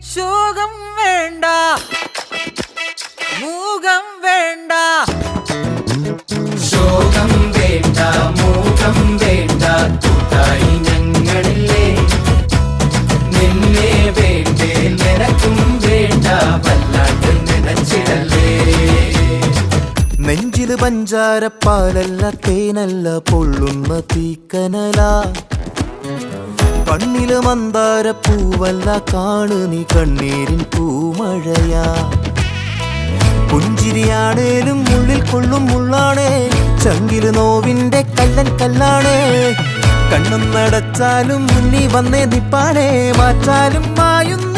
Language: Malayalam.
ശോകം വേണ്ട, മൂകം വേണ്ട. ശോകം വേണ്ട, മൂകം വേണ്ട, കൂട്ടായി ഞങ്ങളില്ലേ. നിന്നെ വേണ്ടേ, നിനക്കും വേണ്ട, വല്ലാണ്ട് നനച്ചിടല്ലേ. നെഞ്ചില് പഞ്ചാരപ്പാലല്ല, തേനല്ല, പൊള്ളുന്ന തീക്കനല. കണ്ണില് മന്ദാരപ്പൂവല്ല, കാണു നീ കണ്ണീരിൻ പൂമഴയാ. പുഞ്ചിരിയാണേലും ഉള്ളിൽ കൊള്ളും മുള്ളാണേ, ചങ്കില് നോവിന്റെ കല്ലൻ കല്ലാണേ. കണ്ണും നടച്ചാലും മുന്നി വന്നേ നിപ്പാണേ, മാറ്റാലും മായുന്ന